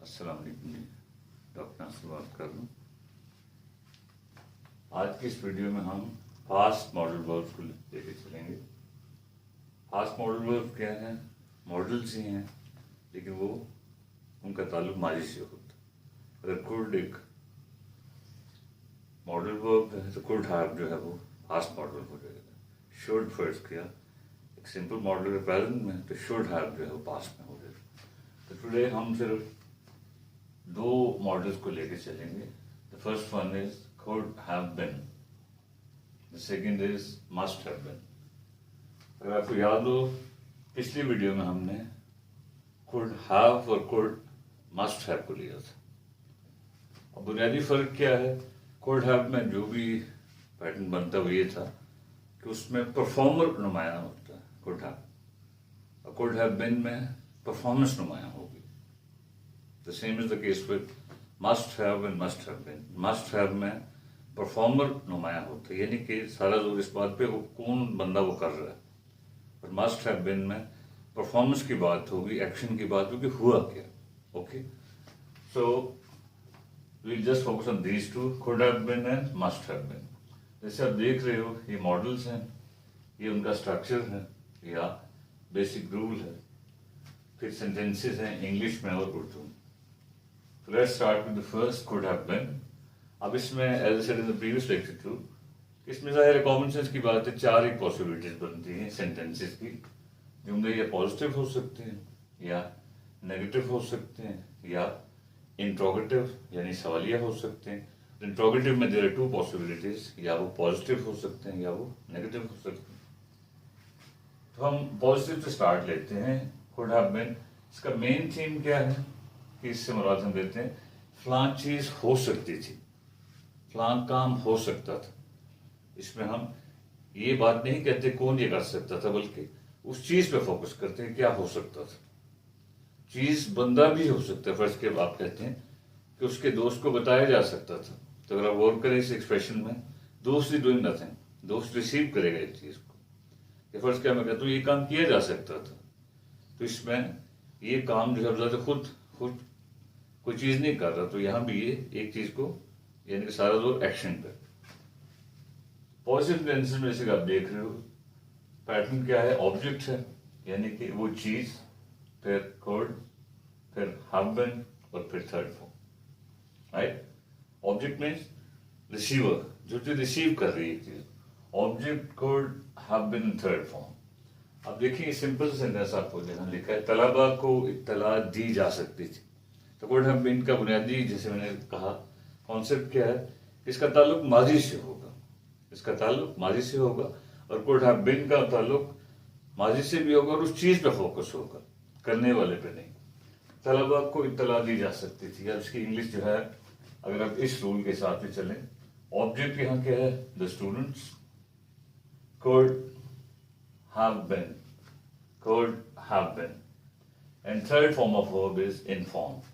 अस्सलाम वालेकुम जी, डॉक्टर से बात कर रहा हूँ। आज की इस वीडियो में हम फास्ट मॉडल वर्ब्स को लेके चलेंगे। फास्ट मॉडल वर्ब क्या है? मॉडल्स ही हैं, लेकिन वो उनका ताल्लुक माजी से होता है। अगर कुड एक मॉडल वर्ब है तो कुड हैव जो है वो फास्ट मॉडल हो जाएगा। शुड फर्स्ट किया एक सिंपल मॉडल है प्रेजेंट में, तो शुड हैव जो है वो पास्ट में हो जाएगा। तो टुडे हम सिर्फ दो मॉडल्स को लेके चलेंगे। The first one is could have been, the second is must have been। अगर आपको याद हो, पिछली वीडियो में हमने could have और could must have को लिया था। अब बुनियादी फर्क क्या है? could have में जो भी पैटर्न बनता वो ये था कि उसमें परफॉर्मर नुमाया होता है could have, और could have been में परफॉर्मेंस नुमाया होगी। The same is the case with must have and must have been। must have में परफॉर्मर नुमाया होता है, यानी कि सारा जोर इस बात पे वो कौन बंदा वो कर रहा है। और मस्ट हैव बीन में परफॉर्मेंस की बात होगी, एक्शन की बात होगी, हुआ क्या। Okay, so we just focus on these two, could have been and must have been. जैसे आप देख रहे हो, ये मॉडल्स हैं, ये उनका स्ट्रक्चर है या बेसिक रूल है, फिर सेंटेंसेस हैं इंग्लिश में और उर्दू में। So let's start with the first could have been। अब इसमें as said in the previous lecture too, इसमें ज़ाहिर है कॉमन सेंस की बात है, चार एक पॉसिबिलिटीज बनती हैं सेंटेंसेस की। जुमले या पॉजिटिव हो सकते हैं, या नेगेटिव हो सकते हैं, या इंट्रोगेटिव यानी सवालिया हो सकते हैं। इंट्रोगेटिव में देयर आर टू पॉसिबिलिटीज, या वो पॉजिटिव हो सकते हैं या वो नेगेटिव हो सकते हैं। तो हम पॉजिटिव से स्टार्ट लेते हैं। कुड हैव बीन, इसका मेन थीम क्या है कि इससे मुराद हम देते हैं फलां चीज हो सकती थी, फलां काम हो सकता था। इसमें हम ये बात नहीं कहते कौन ये कर सकता था, बल्कि उस चीज पे फोकस करते हैं क्या हो सकता था। चीज बंदा भी हो सकता है। फर्स्ट के आप कहते हैं कि उसके दोस्त को बताया जा सकता था, तो अगर आप गौर करें इस एक्सप्रेशन में, दोस्त इज डूइंग नथिंग, दोस्त रिसीव करेगा इस चीज को। फर्स्ट क्या मैं कहता हूँ ये काम किया जा सकता था, तो इसमें ये काम जो है खुद कोई चीज नहीं कर रहा, तो यहां भी ये एक चीज को यानी कि सारा जोर एक्शन पे। पॉजिटिव टेंसेस में जैसे आप देख रहे हो, पैटर्न क्या है? ऑब्जेक्ट है, यानी कि वो चीज, फिर could, फिर have been और फिर third form. Right, object means receiver, जो चीज रिसीव कर रही है चीज। Object could have been in third form. अब देखिए सिंपल सेंटेंस आपको जहां लिखा है, तलबा को इत्तला दी जा सकती थी। तो कुड हैव बीन का बुनियादी, जैसे मैंने कहा, कॉन्सेप्ट क्या है? इसका ताल्लुक माजी से होगा, इसका ताल्लुक माजी से होगा, और कुड हैव बीन का ताल्लुक माजी से भी होगा और उस चीज पे फोकस होगा, करने वाले पे नहीं। तलबा को इत्तला दी जा सकती थी, या इसकी इंग्लिश जो है, अगर आप इस रूल के साथ में चलें, ऑब्जेक्ट यहाँ क्या है? The students, could have been, could have been, and third form of verb is informed।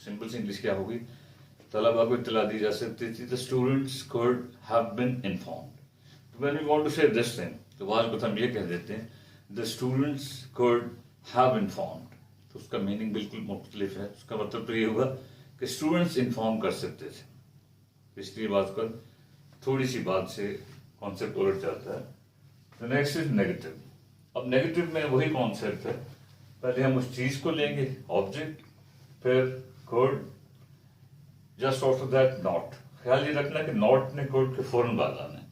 Simple सी इंग्लिश क्या होगी? तलबा को इत्तला दी जा सकती थी, the students could have been informed। When we want to say this thing, तो वाज को हम ये कह देते हैं the students could have informed, तो उसका मीनिंग बिल्कुल मुख्तलिफ है। उसका मतलब तो ये होगा कि स्टूडेंट्स इन्फॉर्म कर सकते थे। पिछली बात पर थोड़ी सी बात से कॉन्सेप्ट उलट जाता है। तो नेक्स्ट इज नेगेटिव। अब नेगेटिव में वही कॉन्सेप्ट है, पहले हम उस चीज को लेंगे ऑब्जेक्ट, फिर could, just after that not. ख्याल ये रखना कि नॉट ने could के फौरन बाद आना है,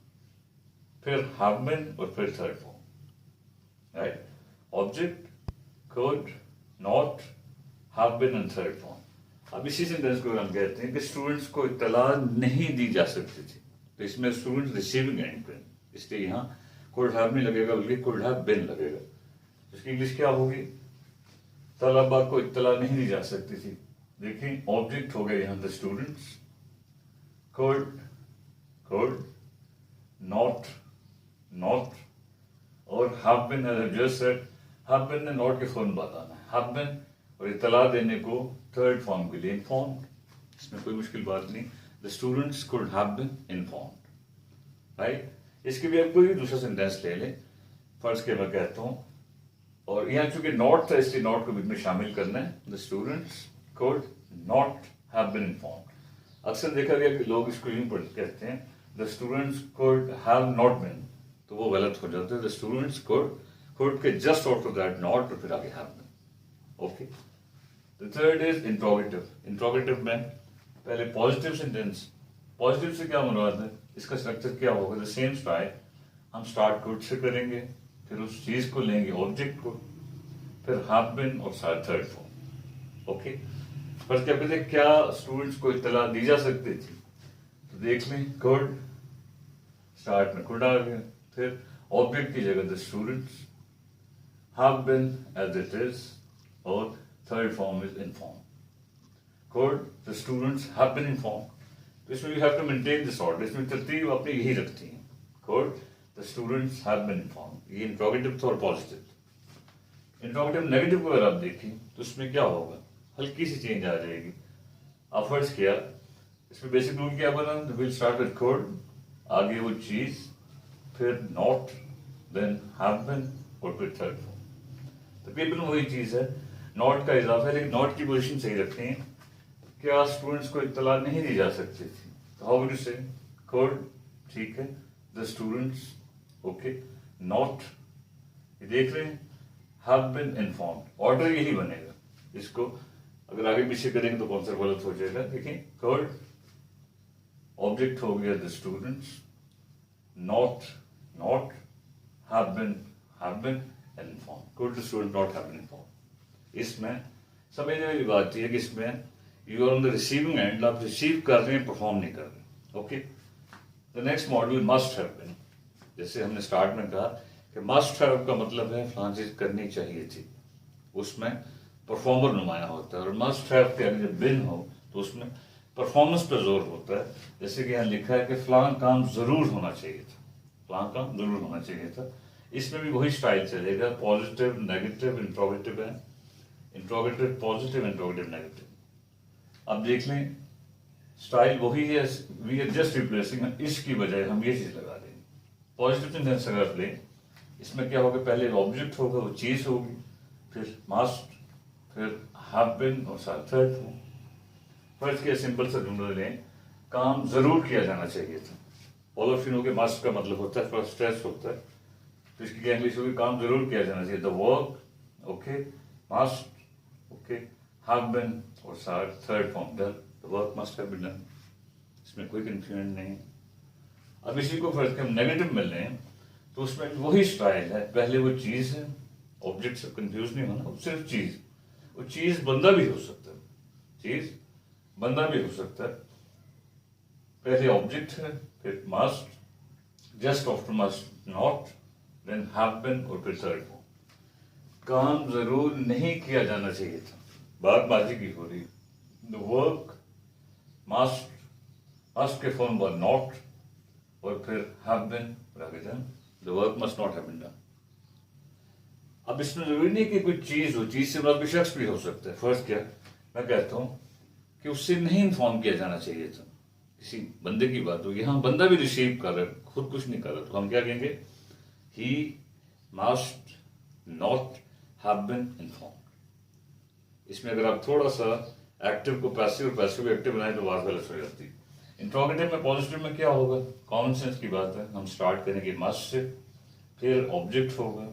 फिर have been और फिर third form. Right, object, could, not, have been and third form. अब इसी सेंटेंस को हम कहते हैं कि स्टूडेंट्स को इत्तला नहीं दी जा सकती थी, तो इसमें स्टूडेंट रिसीविंग एंड पे, इसलिए यहाँ could have नहीं लगेगा बल्कि could have been लगेगा। इसकी इंग्लिश क्या होगी? तलबा को इत्तला नहीं दी जा सकती थी। देखिए ऑब्जेक्ट हो गए यहाँ द स्टूडेंट्स, could, not, और have been, as I just said, have been ने नॉट के फौरन बाद आना है, have been और इत्तला देने को थर्ड फॉर्म के लिए informed। इसमें कोई मुश्किल बात नहीं। The students could have been informed। Right, इसके भी आप कोई दूसरा सेंटेंस ले लें। फर्स्ट के मैं कहता हूँ और यहाँ चूंकि नॉट था इसलिए नॉट को बीच में शामिल करना है। The students could not have been informed. अक्सर देखा गया कि लोग इसको यूं कहते हैं the students could have not been, तो वो गलत हो जाता है। द स्टूडेंट्स कुड के जस्ट आफ्टर दैट नॉट और फिर आगे have been. Okay, the third is interrogative. Interrogative में पहले पॉजिटिव सेंटेंस। पॉजिटिव से क्या मुराद है, इसका स्ट्रक्चर क्या होगा, द सेम स्टाइल। हम स्टार्ट कुड से करेंगे, फिर उस चीज को लेंगे ऑब्जेक्ट को, फिर हैव बीन और साथ थर्ड फॉर्म। ओके, फर्स्ट क्या कहते हैं, क्या स्टूडेंट्स को इत्तला दी जा सकती थी, तो देख लें कुड, स्टार्ट में कुड आ गया, फिर ऑब्जेक्ट की जगह the students, have been as it is, और third form is inform. Could the students have been inform, तो इसमें you have to maintain this order, इसमें तरतीब अपनी यही रखती है। Could the students have been inform, ये इंट्रोगेटिव था और पॉजिटिव। इंट्रोगेटिव नेगेटिव को अगर आप देखें तो इसमें क्या होगा, हल्की सी चेंज आ जाएगी। आप फर्स्ट किया, इसमें बेसिक रूल क्या बना, विल स्टार्ट विद कुड, आगे वो चीज, फिर नॉट, देन हैव बीन और फिर थर्ड फॉर्म। तकरीबन वही चीज है, नॉट का इजाफा है, लेकिन नॉट की पोजीशन सही रखते हैं। क्या स्टूडेंट्स को इत्तला नहीं दी जा सकती थी, तो हाउ वुड यू से, कुड, ठीक है, द स्टूडेंट्स, ओके, नॉट, ये देख रहे हैं, हैव बीन इन्फॉर्म्ड, ऑर्डर यही बनेगा। इसको अगर आगे पीछे करेंगे तो कौन सा गलत हो जाएगा, देखिए कुड, ऑब्जेक्ट हो गया the students, not have been informed, could the student not have been informed. इसमें समझने वाली बात यह है कि इसमें you are on the receiving end, आप रिसीव कर रहे हैं, परफॉर्म नहीं कर रहे। Okay, the next model must have been. जैसे हमने स्टार्ट में कहा कि मस्ट हैव का मतलब है फलां चीज करनी चाहिए थी, उसमें परफॉर्मर नुमाया होता है। और मस्ट हैव के अगर जब बिन हो तो उसमें परफॉर्मेंस पर जोर होता है। जैसे कि यहाँ लिखा है कि फलां काम जरूर होना चाहिए था, फलां काम जरूर होना चाहिए था। इसमें भी वही स्टाइल चलेगा, पॉजिटिव नेगेटिव इंट्रोगेटिव है, इंट्रोगेटिव पॉजिटिव इंट्रोगेटिव नेगेटिव। अब देख लें स्टाइल वही है, वी आर जस्ट रिप्लेसिंग, इसकी बजाय हम ये चीज लगा देंगे। पॉजिटिव सेंटेंस अगर लें, इसमें क्या होगा, पहले ऑब्जेक्ट होगा, वो चीज होगी, फिर मस्ट, फिर हैव बीन और साथ थर्ड फॉर्म। फर्स्ट किया सिंपल सा जुमला लें, काम जरूर किया जाना चाहिए था। ऑल ऑफ यू नो के मस्ट का मतलब होता है थोड़ा स्ट्रेस होता है, तो इसकी क्या इंग्लिश होगी, काम जरूर किया जाना चाहिए, the work, okay, must, okay, have been और साथ third form done, the work must have been done. इसमें कोई कंफ्यूजन नहीं। अब इसी को फर्स्ट हम नेगेटिव में लें तो उसमें वही स्टाइल है, पहले वो चीज है, ऑब्जेक्ट से कंफ्यूज नहीं होना, सिर्फ चीज। वो चीज बंदा भी हो सकता है, चीज बंदा भी हो सकता है। पहले ऑब्जेक्ट है, फिर must, just after must not, then have been और फिर थर्ड फॉर्म। काम जरूर नहीं किया जाना चाहिए था, बात बाजी की हो रही। द वर्क मस्ट के फॉर्म वर नॉट और फिर हैव बीन और आगे done, the work must not have been done. अब इसमें जरूरी नहीं कि कोई चीज हो, चीज से मतलब कोई शख्स भी हो सकता है। फर्स्ट क्या मैं कहता हूं कि उससे नहीं इन्फॉर्म किया जाना चाहिए था, किसी बंदे की बात हो, यहाँ बंदा भी रिसीव कर रहा है, खुद कुछ नहीं कर रहा, तो हम क्या कहेंगे, he must not have been informed. इसमें अगर आप थोड़ा सा एक्टिव को पैसिव और पैसिव को एक्टिव बनाए तो बात गलत हो जाती है। इंट्रोगेटिव में पॉजिटिव में क्या होगा, कॉमन सेंस की बात है, हम स्टार्ट करेंगे मस्ट से, फिर ऑब्जेक्ट होगा,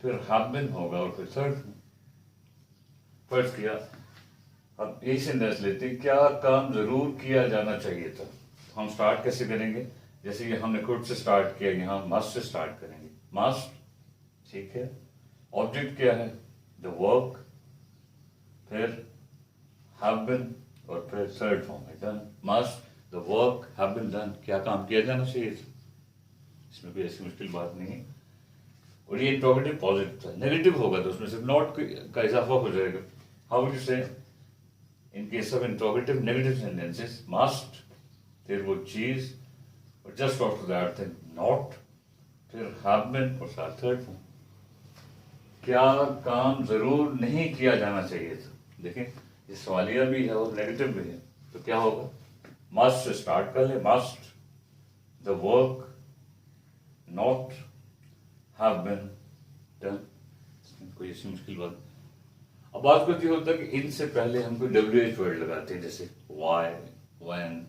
फिर हैव बीन होगा और फिर थर्ड। फर्स्ट किया, अब यही सेंटेंस लेते हैं, क्या काम जरूर किया जाना चाहिए था। तो हम स्टार्ट कैसे करेंगे, जैसे ये हमने कुड से स्टार्ट किया, यहाँ मस्ट से स्टार्ट करेंगे, मस्ट, ठीक है, ऑब्जेक्ट क्या है, द वर्क, फिर हैव बीन और फिर थर्ड फॉर्म है done, must the work have been done, क्या काम किया जाना चाहिए था। इसमें कोई ऐसी मुश्किल बात नहीं है। और ये इंट्रोगेटिव पॉजिटिव था। नेगेटिव होगा तो उसमें सिर्फ नॉट का इजाफा हो जाएगा। हाउ वुड यू से in case of interrogative negative sentences, must, फिर वो चीज और just after that thing not, फिर हैव बीन और साथ थर्ड फॉर्म। क्या काम जरूर नहीं किया जाना चाहिए था। देखें ये सवालिया भी है और नेगेटिव भी है, तो क्या होगा, मस्ट से स्टार्ट कर ले, must the work not have been done, कोई ऐसी मुश्किल बात। अब बात करती होता है कि इनसे पहले हम कोई WH वर्ड लगाते हैं, जैसे वाई, व्हेन,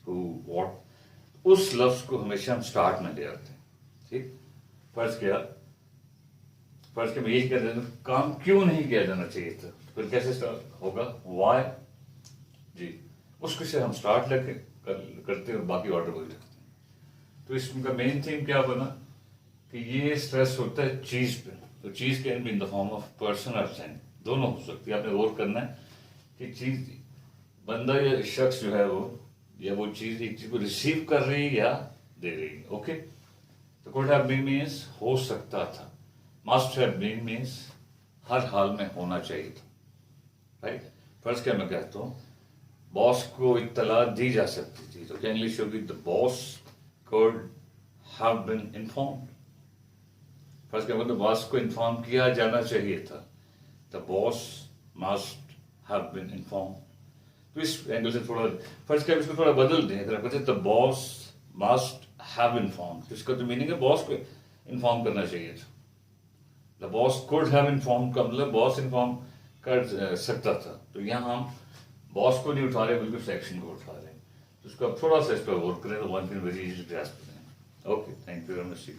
हु, व्हाट। उस लफ्ज को हमेशा हम स्टार्ट में ले आते हैं। ठीक, फर्ज किया मैं यही कह देता हूँ, काम क्यों नहीं किया जाना चाहिए था, फिर कैसे स्टार्ट होगा, वाई जी, उसके से हम स्टार्ट लेके करते हैं और बाकी ऑर्डर वही रखते हैं। तो इसका मेन थीम क्या बना कि ये स्ट्रेस होता है चीज पे, तो चीज can be in the form of person और थिंग, दोनों हो सकती है। आपने गौर करना है कि चीज, बंदा या शख्स जो है वो, या वो चीज एक चीज को रिसीव कर रही है या दे रही है। ओके, तो कुड हैव बीन मीन्स हो सकता था, मस्ट हैव बीन मीन्स हर हाल में होना चाहिए था, राइट। फर्स्ट क्या मैं कहता हूँ, बॉस को इत्तला दी जा सकती थी, तो क्या इंग्लिश होगी, the boss could have been informed. First क्या मतलब, बॉस को इन्फॉर्म किया जाना चाहिए था, the boss must have been inform. तो इस एंगल से थोड़ा फर्स्ट क्या इसको थोड़ा बदल दें, अगर आप कहते the boss must have inform, तो इसका तो मीनिंग है बॉस को इन्फॉर्म करना चाहिए था। The boss could have inform का मतलब बॉस इन्फॉर्म कर सकता था, तो यहाँ हम बॉस को नहीं उठा रहे बल्कि सेक्शन को उठा रहे हैं। तो इसको अब थोड़ा सा इस पर वर्क करें तो one can very easy grasp करें। Okay, thank you very much.